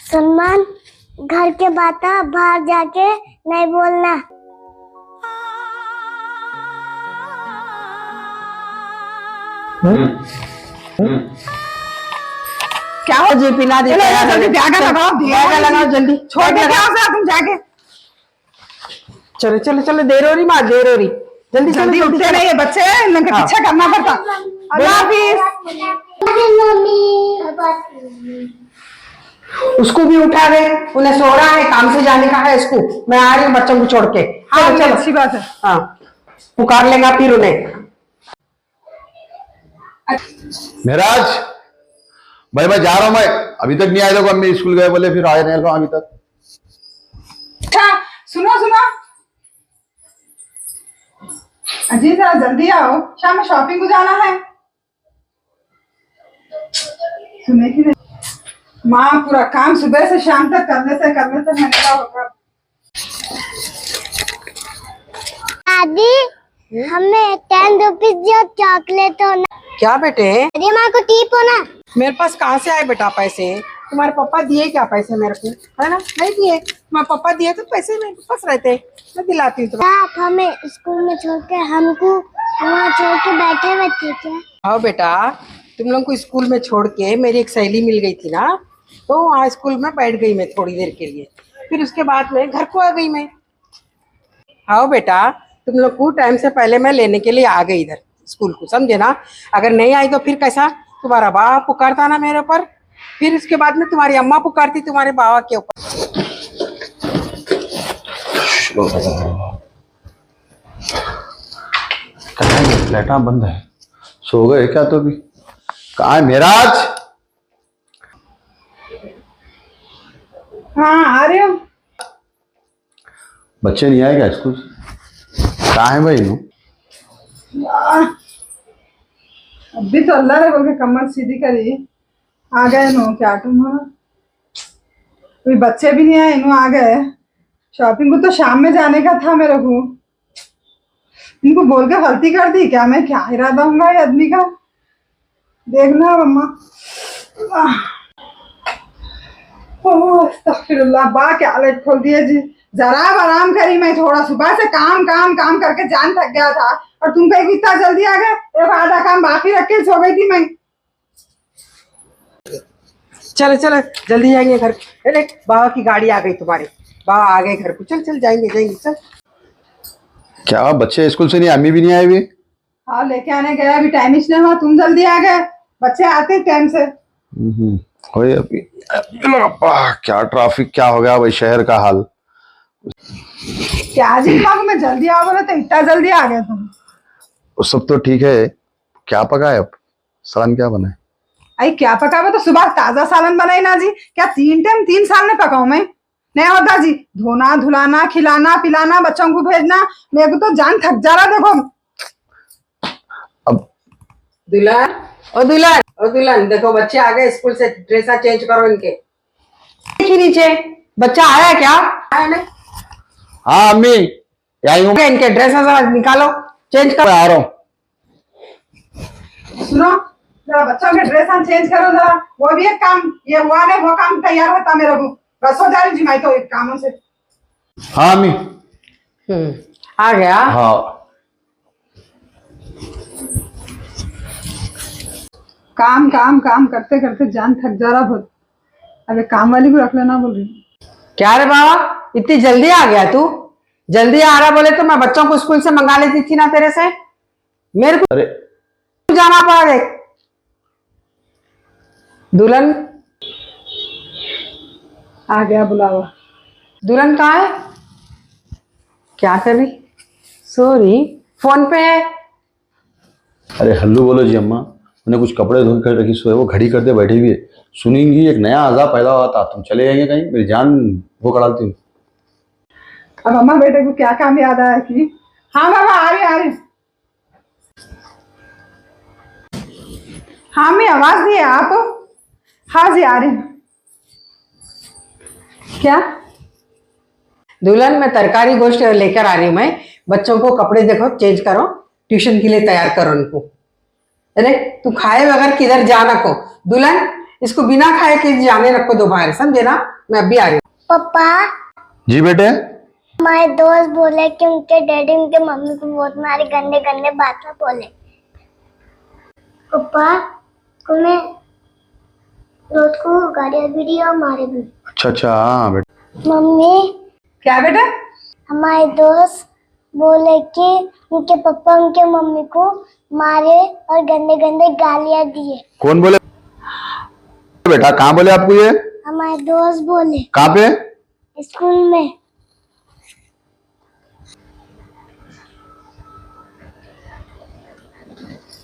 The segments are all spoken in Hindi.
सलमान, घर के बात बाहर जाके नहीं बोलना। क्या हो जी? पिला दी लगाओ जल्दी, छोड़ के तुम जाके। चलो चलो चलो, देर हो रही माँ, देर हो रही। जल्दी जल्दी उठते नहीं है बच्चे, इनके पीछे करना पड़ता। अल्लाह हाफिज। उसको भी उठा दे, उन्हें सो रहा है, काम से जाने का है इसको। मैं आ रही हूँ बच्चों को छोड़ के। हाँ चलो, अच्छी बात है। हाँ, पुकार लेगा फिर उन्हें। महराज भाई, मैं जा रहा हूँ। मैं अभी तक नहीं आए लोग, अम्मी स्कूल गए बोले, फिर आए नहीं अभी तक। अच्छा सुनो सुनो अजी, जरा जल्दी आओ, शाम में शॉपिंग को जाना है। सुने की नहीं माँ, पूरा काम सुबह से शाम तक कर लेते मैंने क्या होगा। दादी, हमें 10 रुपीज दियो, चॉकलेट हो ना। क्या बेटे? अरे माँ को टीप हो ना। मेरे पास कहाँ से आए बेटा पैसे? तुम्हारे पापा दिए क्या पैसे मेरे को? है ना, नहीं दिए। तुम्हारे पापा दिए तो पैसे मेरे पास रहते, मैं दिलाती हूँ तुम्हें। आप हमें स्कूल में छोड़ के हमको वहाँ छोड़ के बैठे हुए थे क्या? हाँ बेटा, तुम लोग को स्कूल में छोड़ के मेरी एक सहेली मिल गई थी ना, तो वहाँ स्कूल में बैठ गई मैं थोड़ी देर के लिए, फिर उसके बाद में घर को आ गई मैं। हाँ बेटा, तुम लोग को टाइम से पहले मैं लेने के लिए आ गई इधर स्कूल को, समझे ना। अगर नहीं आई तो फिर कैसा, तुम्हारा बाबा पुकारता ना मेरे ऊपर, फिर उसके बाद में तुम्हारी अम्मा पुकारती तुम्हारे बाबा के ऊपर। लाइटा बंद है, सो गए क्या? तो भी कहाँ है महराज? हाँ आ रहे हो। बच्चे नहीं आए क्या स्कूल से? कहाँ है भाई नु? अभी तो अल्लाह रे बोल के कमर सीधी करी, आ गए नो। क्या तुम कोई बच्चे भी नहीं आए नो, आ गए। शॉपिंग को तो शाम में जाने का था मेरे को, इनको बोल के गलती कर दी क्या? मैं क्या इरादा हूँ ये आदमी का, देखना मम्मा। अस्तगफिरुल्लाह, बा क्या लाइट खोल दिया जी। जरा आराम करी, मैं थोड़ा सुबह से काम काम काम करके जान थक गया था, और तुम कहीं इतना जल्दी आ गए। एक आधा काम बाकी रख के सो गई थी मैं। चलो चलो जल्दी जाएंगे घर। अरे बाबा की गाड़ी आ गई, तुम्हारे बाबा आ गए घर को। चल चल जाएंगे जाएंगे चल। क्या बच्चे स्कूल से नहीं, अम्मी भी नहीं आए हुए? हाँ लेके आने गया, अभी टाइम ही नहीं हुआ, तुम जल्दी आ गए। बच्चे आते टाइम से। होए अभी। क्या ट्रैफिक, क्या हो गया भाई शहर का हाल। क्या जी दिमाग में जल्दी आओ बोले तो इतना जल्दी आ गए तुम? वो सब तो ठीक है, क्या पका है अब? सालन क्या बना है? अरे क्या पकावे, तो सुबह ताजा सालन बनाई ना जी। क्या 3 टाइम 3 साल में पकाऊं मैं? नहीं होता जी, धोना धुलाना खिलाना पिलाना बच्चों को भेजना, मेरे को तो जान थक जा रहा। देखो अब दुल्हन, ओ दुल्हन, ओ दुल्हन, देखो बच्चे आ गए स्कूल से, ड्रेसा चेंज करो इनके। देखिए नीचे बच्चा आया क्या? आया नहीं? हाँ अम्मी आई हूँ। इनके ड्रेसा जरा निकालो, चेंज करो। आ रहा हूँ। सुनो जरा बच्चों के ड्रेस चेंज करो जरा, वो भी एक काम, ये हुआ नहीं वो काम तैयार होता मेरे को। बस हो जा रही जी मैं तो एक कामों से। हाँ अम्मी। आ गया। हाँ काम काम काम करते करते जान थक जा रहा बहुत। अबे काम वाली को रख लेना बोल रही। क्या रे बाबा, इतनी जल्दी आ गया तू? जल्दी आ रहा बोले तो मैं बच्चों को स्कूल से मंगा लेती थी ना तेरे से, मेरे को अरे जाना पड़ा। देख दुल्हन आ गया बुलावा। दुल्हन कहाँ है? क्या कर रही? सो रही, फोन पे है। अरे हल्लू बोलो जी अम्मा, उन्हें कुछ कपड़े धो कर रखी सोए, वो घड़ी करते बैठी हुई है। सुनेंगी एक नया अज़ाब पैदा हुआ था, तुम चले जाएंगे कहीं, मेरी जान वो कड़ालती हूँ। अब अम्मा बेटे को क्या काम याद आया कि हाँ बाबा आ रही। हाँ मैं आवाज दी है आप? हाँ जी आ रही। क्या दुल्हन, मैं तरकारी गोश्त लेकर आ रही हूँ। मैं बच्चों को कपड़े देखो चेंज करो, ट्यूशन के लिए तैयार करो उनको। अरे तू खाए बगैर किधर जाना को? दुल्हन इसको बिना खाए के जाने रखो दो बाहर, समझे ना? मैं अभी आ रही हूँ। पापा, जी बेटे। हमारे दोस्त बोले कि उनके डैडी उनके मम्मी को बहुत मारी, गंदे गंदे बातें बोले। पापा को मैं रोज को गालियां भी दी और मारे भी। अच्छा हाँ बेटा। मम्मी, क्या बेटा? हमारे दोस्त बोले कि उनके पापा उनके मम्मी को मारे और गंदे गंदे गालियां दिए। कौन बोले बेटा? कहाँ बोले आपको ये? हमारे दोस्त बोले। कहाँ पे? स्कूल में।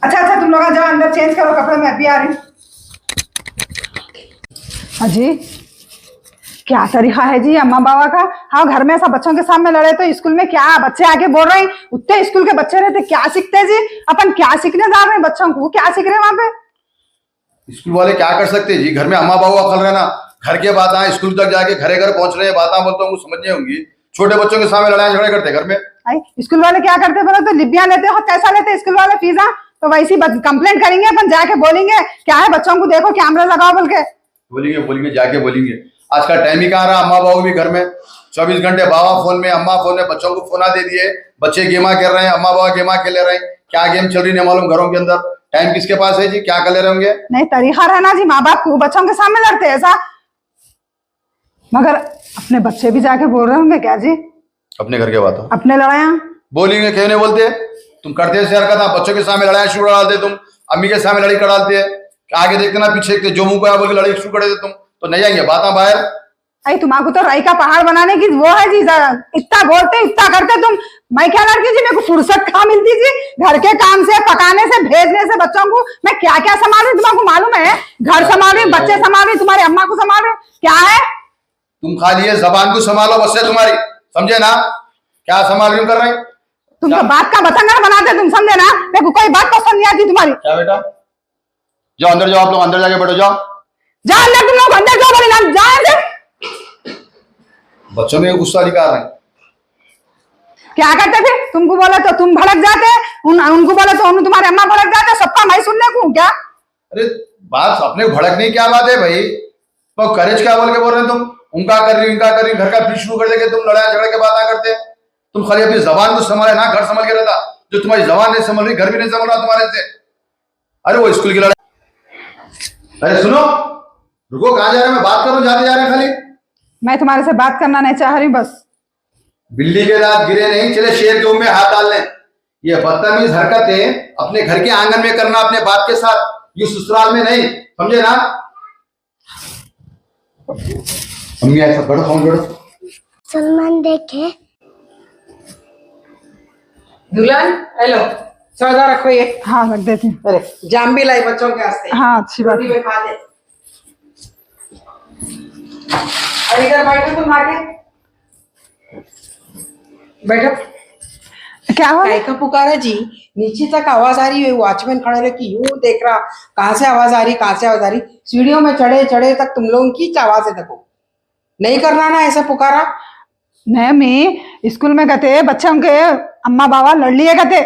अच्छा अच्छा, तुम लोग आ जाओ अंदर, चेंज करो कपड़े, मैं अभी आ रही हूँ। अजी, क्या तरीका है जी अम्मा बाबा का? हाँ, घर में ऐसा बच्चों के सामने लड़े तो स्कूल में क्या बच्चे आके बोल रहे हैं? उतने स्कूल के बच्चे रहते, क्या सीखते हैं जी? अपन क्या सीखने जा रहे हैं बच्चों को? क्या सीख रहे हैं वहां पे? स्कूल वाले क्या कर सकते हैं जी? घर में अम्मा बाबू अकल रहना, घर के बात आए स्कूल तक जाके घरे घर पहुंच रहे हैं, बात बोलते होंगे, समझनी होंगी। छोटे बच्चों के सामने लड़ाई झगड़े करते घर में। स्कूल वाले क्या करते बोलो तो? लिबिया लेते हो, कैसा लेते स्कूल वाले फीसा? तो वैसी कंप्लेंट करेंगे अपन, जाके बोलेंगे क्या है बच्चों को, देखो कैमरा लगाओ बोल के। बोलेंगे बोलेंगे, जाके बोलेंगे। आज का टाइम ही कहाँ रहा, अम्मा बाबू भी घर में 24 घंटे, बाबा फोन में, अम्मा फोन में, बच्चों को फोन दे दिए, बच्चे गेमा खेल रहे हैं, अम्मा बाबा गेमा खेल रहे हैं। क्या गेम चल रही है मालूम घरों के अंदर? टाइम किसके पास है जी? क्या कर ले रहे होंगे? नहीं, तरीका रहना जी, माँ बाप को बच्चों के सामने लड़ते हैं ऐसा, मगर अपने बच्चे भी जाके बोल रहे होंगे क्या जी? अपने घर के बात हो, अपने लड़ाया बोलेंगे, क्यों नहीं बोलते? तुम करते हैं शेयर करना, बच्चों के सामने लड़ाई शुरू कर डालते, तुम अम्मी के सामने लड़ाई कर डालते हैं, आगे देखते ना पीछे जो मुंह को बोल के लड़ाई शुरू कर देते तुम, तो नहीं आएंगे बात बाहर। अरे तुम्हारे को तो राई का पहाड़ बनाने की वो है जी, इतना बोलते इतना करते तुम। मैं क्या लड़की जी, मेरे को फुर्सत कहाँ मिलती जी? घर के काम से, पकाने से, भेजने से बच्चों को मैं क्या क्या संभाल रही, तुम्हारे को मालूम है? घर संभाल रही, बच्चे संभाल रही, तुम्हारी अम्मा को संभाल रही, क्या है? तुम खाली है जबान को संभालो बस है तुम्हारी, समझे ना? क्या संभाल कर रहे हैं तुम तो बात का बतंगड़ बनाते, तुम समझे ना? मेरे को कोई बात पसंद नहीं आती तुम्हारी। क्या बेटा? जाओ अंदर जाओ, आप लोग अंदर जाके बैठो, जाओ जाओ अंदर, तुम लोग अंदर जाओ, बोले ना जाओ अंदर। बच्चों में गुस्सा निकाल रहे हैं। क्या करते थे? तुमको बोला तो तुम भड़क जाते, उनको बोला तो तुम्हारे अम्मा भड़क जाते, सबका मैं सुनने को क्या? अरे बात अपने भड़कने की क्या बात है भाई? तो करेज क्या बोल के बोल रहे हैं तुम? उनका कर रही, उनका कर रही, घर का फिर शुरू कर देंगे, तुम लड़ाई झगड़े के बात करते हैं। तुम खाली अपनी जबान को संभाले ना, घर संभल के रहता। जो तुम्हारी जबान नहीं संभल रही, घर भी नहीं संभल रहा तुम्हारे से। अरे वो स्कूल की लड़ाई, अरे सुनो, रुको, कहाँ जा रहे हैं? मैं बात करूं, जाते जा रहे हैं खाली। मैं तुम्हारे से बात करना नहीं चाह रही, बस। बिल्ली के दांत गिरे नहीं, चले शेर के मुंह में हाथ डाल लें। ये बदतमीज हरकतें अपने घर के आंगन में करना, अपने बाप के साथ, ये ससुराल में नहीं, समझे ना? अम्मी ऐसा बैठो, फोन बैठो। सलमान देखे। दुल्हन, हेलो, सौदा रखो ये। हाँ, रख देती हूँ। अरे जाम भी लाई बच्चों के वास्ते। हाँ, अच्छी बात रोटी है। में खा दे। अरे इधर बैठो, तुम आके बैठो। क्या हुआ? काय का पुकारा जी? नीचे तक आवाज आ रही है, वॉचमैन खड़े रहे कि यूं देख रहा, कहाँ से आवाज आ रही, कहाँ से आवाज आ रही। सीढ़ियों में चढ़े चढ़े तक तुम लोगों की आवाज है, देखो नहीं करना ना ऐसा पुकारा। नहीं, मैं स्कूल में गए, बच्चों के अम्मा बाबा लड़ लिए गए,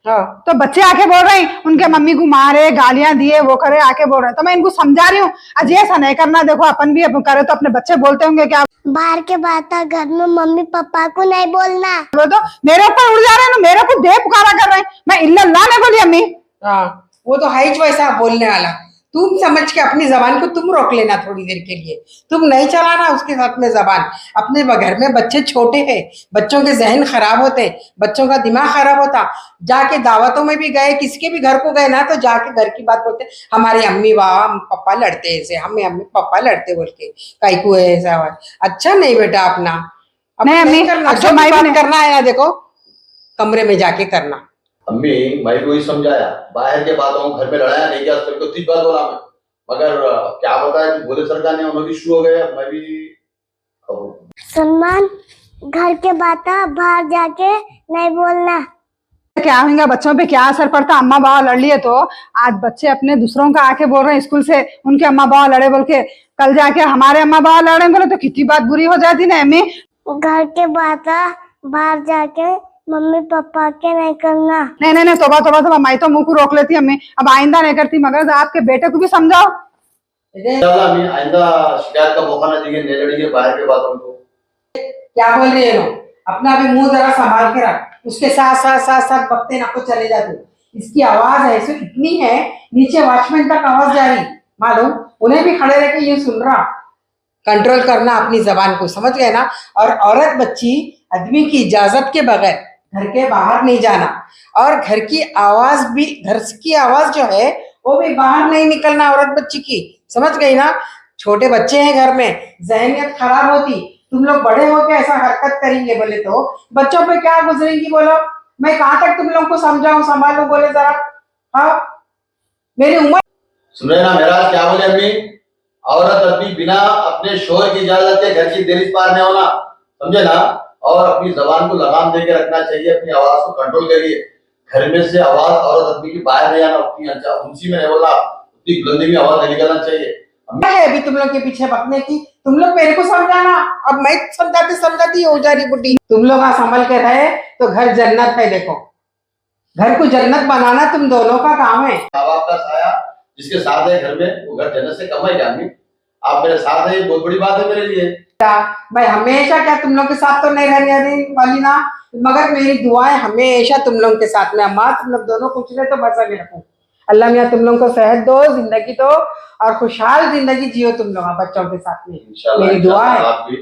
हाँ तो बच्चे आके बोल रहे हैं उनके मम्मी को मारे, गालियां दिए, वो करे, आके बोल रहे हैं। तो मैं इनको समझा रही हूँ, अजय ऐसा नहीं करना, देखो अपन भी करे तो अपने बच्चे बोलते होंगे क्या? बाहर के बात है, घर में मम्मी पापा को नहीं बोलना। वो तो मेरे ऊपर उड़ जा रहे हैं ना, मेरे को दे पुकारा कर रहे हैं। मैं इल्लल्लाह नहीं बोली अम्मी। हाँ, वो तो है ही वैसा बोलने वाला। तुम समझ के अपनी जबान को तुम रोक लेना थोड़ी देर के लिए, तुम नहीं चलाना उसके साथ में जबान। अपने घर में बच्चे छोटे हैं, बच्चों के जहन खराब होते, बच्चों का दिमाग खराब होता। जाके दावतों में भी गए, किसके भी घर को गए ना, तो जाके घर की बात बोलते, हमारे अम्मी पापा लड़ते ऐसे, हमें अम्मी पापा लड़ते बोल के, काई को ऐसा हुआ। अच्छा नहीं बेटा, अपना नहीं अम्मी, करना, अब जो तो भी मैं भी बात नहीं- करना है ना, देखो कमरे में जाके करना। अम्मी मैं को ही समझाया, बाहर के बातों घर में लड़ाया नहीं क्या, को ठीक बात बोला मैं, मगर क्या बताया कि बोले सरकार ने, उन्होंने शुरू हो गए, मैं भी। सलमान, घर के बात है, बाहर जाके नहीं बोलना। क्या होगा, बच्चों पे क्या असर पड़ता? अम्मा बाबा लड़ लिए तो आज बच्चे अपने दूसरों का आके बोल रहे हैं स्कूल से, उनके अम्मा बाबा लड़े बोल के, कल जाके हमारे अम्मा बाबा लड़े बोले तो कितनी बात बुरी हो जाती ना अम्मी। घर के बात है, बाहर जाके मम्मी पापा के नहीं करना। नहीं नहीं नहीं, तोबा तोबा तोबा, मैं तो मुंह को रोक लेती अम्मी, अब आइंदा नहीं करती, मगर आपके बेटे को भी समझाओ। इंशाल्लाह अम्मी आइंदा शिकायत का मौका ना देंगे, नहीं लड़ेंगे बाहर के बातों को। क्या बोल रहे हो? अपना भी मुंह जरा संभाल के रख, उसके साथ साथ साथ साथ बकते ना को चले जा तू। इसकी आवाज ऐसे इतनी है, नीचे वॉचमैन तक आवाज जा रही, मालूम, उन्हें भी खड़े रह के ये सुन रहा। कंट्रोल करना अपनी जबान को, समझ गए ना? और औरत बच्ची आदमी की इजाजत के बगैर घर के बाहर नहीं जाना, और घर की आवाज भी, घर की आवाज जो है वो भी बाहर नहीं निकलना औरत बच्ची की, समझ गई ना? छोटे बच्चे हैं घर में, जहनियत खराब होती, तुम लोग बड़े होके ऐसा हरकत करेंगे बोले तो बच्चों पे क्या गुजरेंगी बोलो? मैं कहाँ तक तुम लोग को समझाऊं, संभालूं, बोले जरा। हाँ, मेरी उम्र। सुन रहे ना मेरा क्या बोले अम्मी? औरत अभी बिना अपने शोहर की इजाजत के घर की दहलीज पार नहीं होना, समझे ना? और अपनी जबान को लगाम दे के रखना चाहिए, अपनी आवाज को कंट्रोल करिए। घर में से आवाज औरत आदमी की बाहर नहीं आना, उतनी ऊंची में नहीं बोलना, उतनी बुलंदी में आवाज नहीं निकलना चाहिए। है अभी तुम लोग के पीछे बकने की, तुम लोग मेरे को समझाना, अब मैं समझाती समझाती हो जा रही बुढ़ी। तुम लोग संभल के रहे तो घर जन्नत है। देखो, घर को जन्नत बनाना तुम दोनों का काम है। माँ बाप का साया जिसके साथ है घर में, वो घर जन्नत से कम है क्या अम्मी? आप मेरे साथ है, ये बहुत बड़ी बात है मेरे लिए। मैं हमेशा क्या तुम लोग के साथ तो नहीं रहने वाली ना, मगर मेरी दुआएं हमेशा तुम लोग के साथ में। अम्मा तुम लोग दोनों कुछ रहे तो बस आगे रखो। अल्लाह मियाँ तुम लोगों को सेहत दो, जिंदगी दो, और खुशहाल जिंदगी जियो तुम लोग बच्चों के साथ में, इंशाल्लाह मेरी दुआ है। आप भी